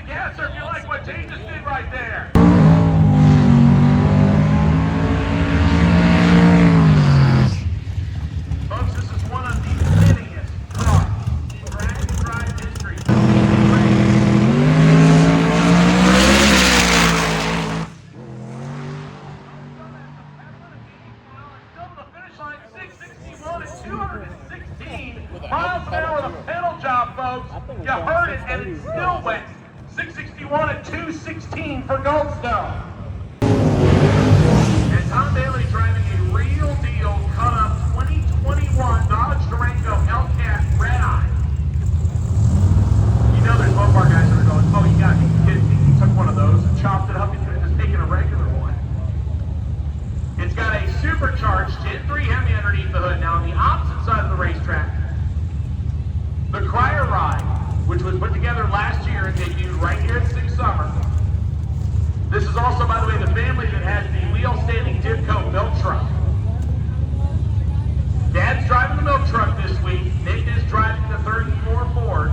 gas or if you like what Jay just did right there. Folks, this is one of the thinnest cars in drag and drive history. Still to the finish line, 661 and 216 miles an hour with a pedal job, folks. You heard it, and it still went 661 and 216 for Goldstone. And Tom Bailey driving a real deal cut-up 2021 Dodge Durango Hellcat Red Eye. You know there's Mopar guys that are going, oh, you got to be kidding me. He took one of those and chopped it up. He could have just taken a regular one. It's got a supercharged Gen 3 Hemi underneath the hood. Now on the opposite side of the racetrack, the Crier Ride, which was put together last year and debuted right here at Six Summer. This is also, by the way, the family that has the wheel-standing Dibco milk truck. Dad's driving the milk truck this week. Nick is driving the 34 Ford,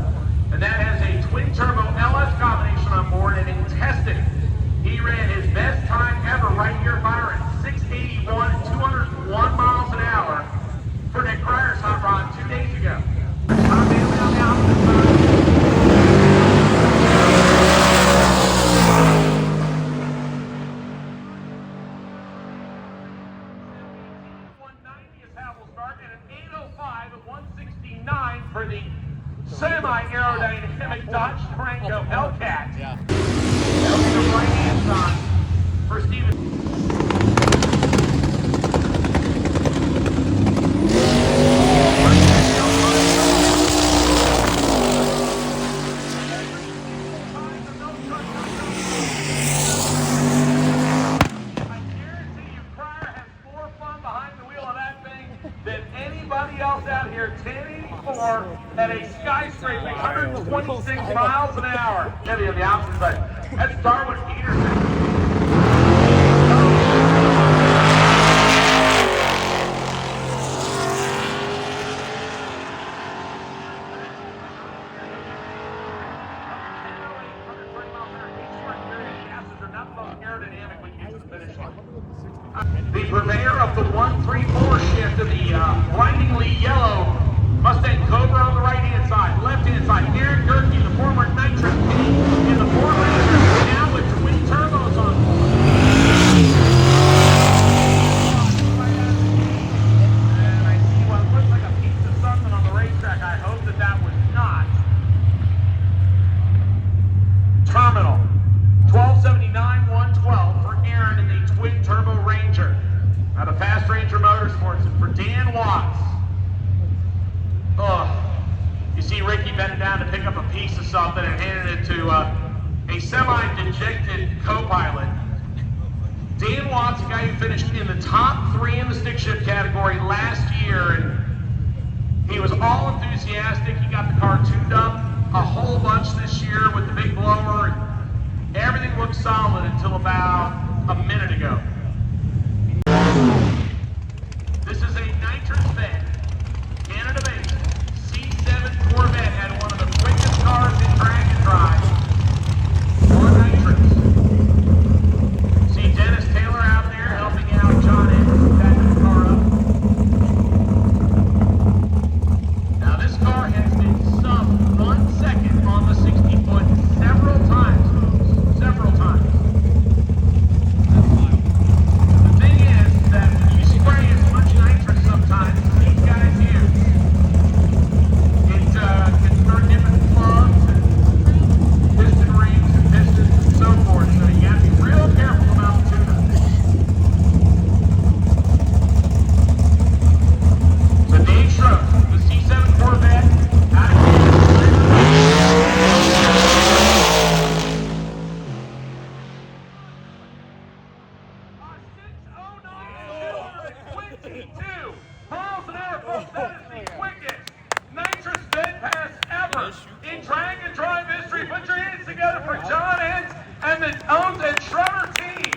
and that has a twin-turbo LS combination on board, and in testing, he ran his best time ever right here at Byron, 681 and 201 miles an hour for Nick Crier's hot rod 2 days ago. Tom Bailey on the opposite side. 190 is how we'll start, and an 805 at 169 for the semi-aerodynamic Dodge Durango Hellcat. Yeah. That'll be the right-hand side for Steven. Than anybody else out here. 1084 at a skyscraper, 126 miles an hour. Heavy on the opposite side. That's Darwin Peterson. The purveyor of the 134 shift of the blindingly yellow Mustang Cobra on the right-hand side. Left-hand side, Aaron Gerke, the former Nitrous King, in the 4Ranger, now with twin turbos on board. And I see what looks like a piece of something on the racetrack. I hope that that was not. Terminal. 1279-112 for Aaron in the twin turbo Ranger. Out of Fast Ranger Motorsports, and for Dan Watts. You see Ricky bending down to pick up a piece of something and handing it to a semi-dejected co-pilot. Dan Watts, a guy who finished in the top 3 in the stick shift category last year, and he was all enthusiastic. He got the car tuned up a whole bunch this year with the big blower. Everything looked solid until about a minute ago. This is a nitrous-fed, Canada-based C7 Corvette. Had one of the quickest cars in drag and drive. On nitrous. See Dennis Taylor out there helping out John Anderson backing the car up. Now this car has been sub 1 second on the 60-foot several times, folks. Several times. The thing is that when you spray as much nitrous sometimes, these guys use, it can start nipping plugs and piston rings and pistons and so forth. So you got to be real careful about the tune-up. So Dave Schroep, the C7 Corvette, out of miles an hour, folks. That is the quickest nitrous bed pass ever in drag and drive history. Put your hands together for John Hens and the Owns and Schroeder team.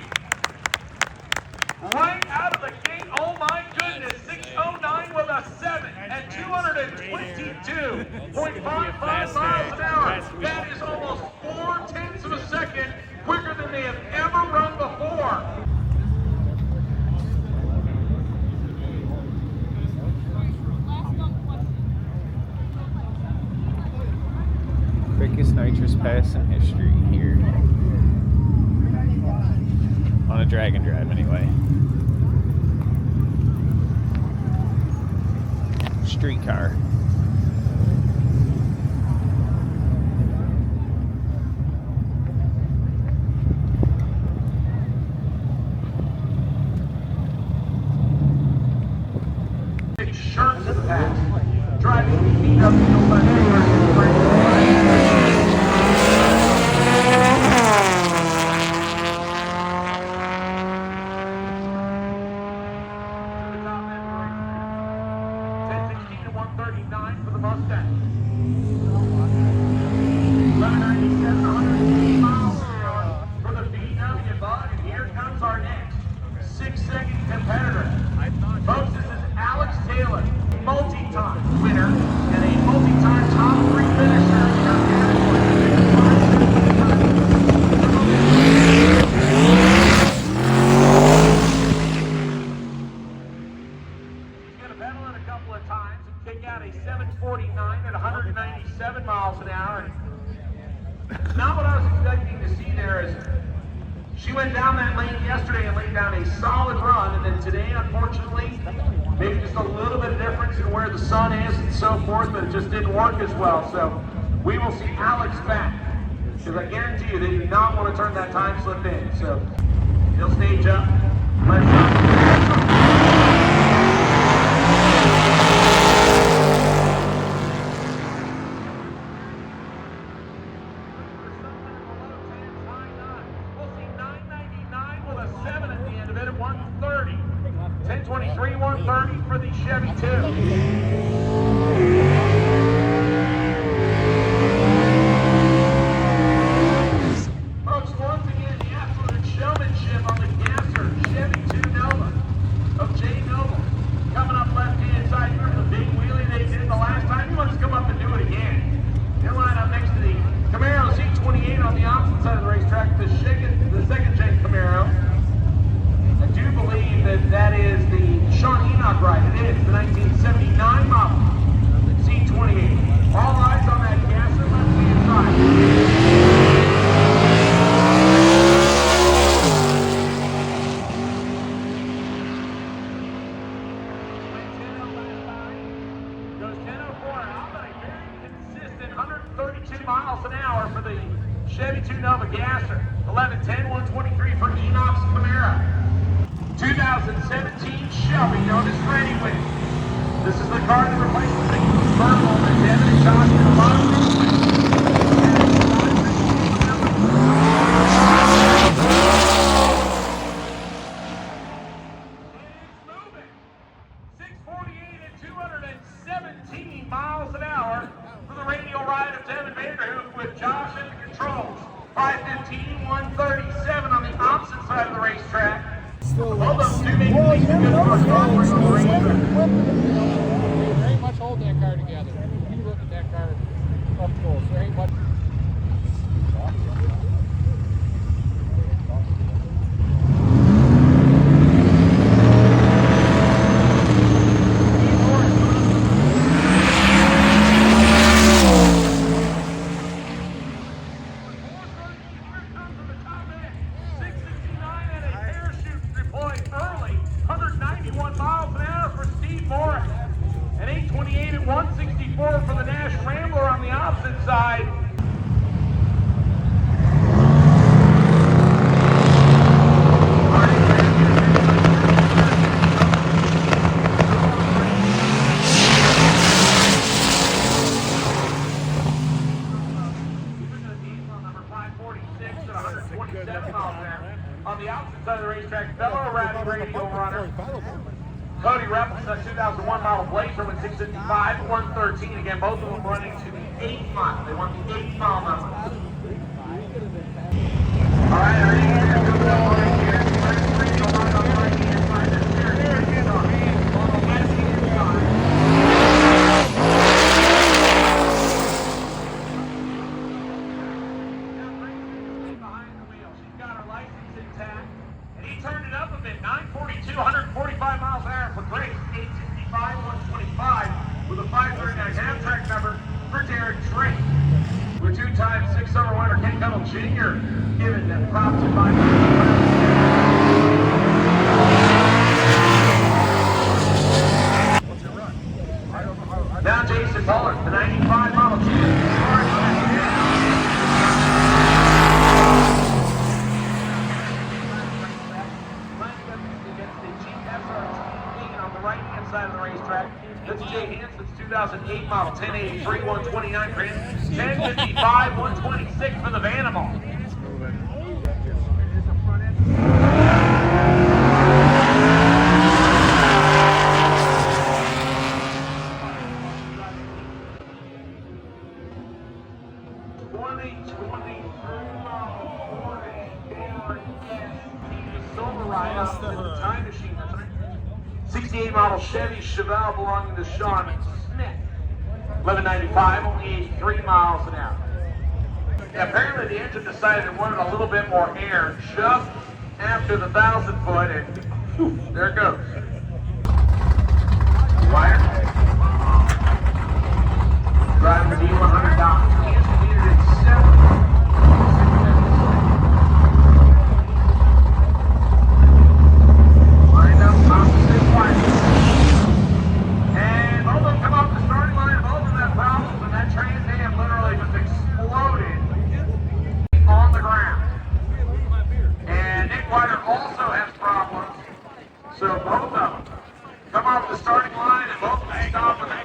Right out of the gate, oh my goodness, 609 with a 7 at 222.55 miles an hour. That is almost 4 tenths quickest nitrous pass in history here. On a drag and drive, anyway. Streetcar. Shirts in the past. Driving feet up the hillside anywhere. For the Mustang. 1197, 180 miles an hour for the VW Bug, and here comes our next 6-second competitor. Folks, this is Alex Taylor, multi-time winner and a multi-time top 3 finisher in our category. He's going to pedal it a couple of times. Kick out a 749 at 197 miles an hour. And not what I was expecting to see there is she went down that lane yesterday and laid down a solid run, and then today, unfortunately, maybe just a little bit of difference in where the sun is and so forth, but it just didn't work as well. So we will see Alex back, because I guarantee you they do not want to turn that time slip in. So he'll stage up. Let's go. At 130. 1023, 130 for the Chevy 2. Folks, once again, the absolute showmanship on the gasser Chevy 2 Nova of Jay Noble. Coming up left-hand side here, the big wheelie they did the last time. He wants to come up and do it again. He'll line up next to the Camaro Z28 on the opposite side of the racetrack, the second-gen Camaro. I do believe that is the Sean Enoch ride. It is the 1979 model Z28. All eyes on that gasser left-hand side. Goes 10:04 out, but a very consistent 132 miles an hour for the Chevy 2 Nova gasser. 11:10, 123 for Enoch's Camaro. 2017 Shelby, known as Ready Win. This is the car that replaced the Virgil that Devin and Josh did a lot of things with. It's moving. 648 at 217 miles an hour for the radial ride of Devin Vanderhoof with Josh at the controls. 515, 137 on the opposite side of the racetrack. All those two making things good for us on the racetrack. There ain't much holding that car together. You look at that car up close. There ain't much. Miles an hour for Steve Morris. At 828 at 164 for the Nash Rambler on the opposite side. Number 546 at 127 miles an hour. On the opposite side of the racetrack, fellow Rowdy Radio runner Cody Repples, 2001 model Blazer with 655, 113. Again, both of them running to the 8th mile. They want the 8th mile number. All right, our engineer goes up right here. First radio line on the right-hand side. That's here. Here it is on the left-hand side. Behind the wheel. She's got her license intact. And he turned it up a bit. 942, 145 miles an hour for Grace. 865, 125 with a 539 half track number for Derek Drake. We're with two-time six-summer winner Ken Cuttle Jr. giving them props and vibes. Now Jason Bullard, the 95 Model 2. On the right-hand side of the racetrack, that's Jay Hanson's 2008 model, 1083, 129 grand, 1055, 126 for the Vanimal. Time machine. That's right. 68 model Chevy Chevelle belonging to Sean Smith. 1195, only 83 miles an hour. Yeah, apparently the engine decided it wanted a little bit more air just after the 1,000 foot, and whew, there it goes. Wire. Driving the D100 down. Engine needed it 7. And both of them come off the starting line, both of them have problems, and that Trans Am literally just exploded on the ground. And Nick Whiter also has problems, so both of them come off the starting line and both of them stop with a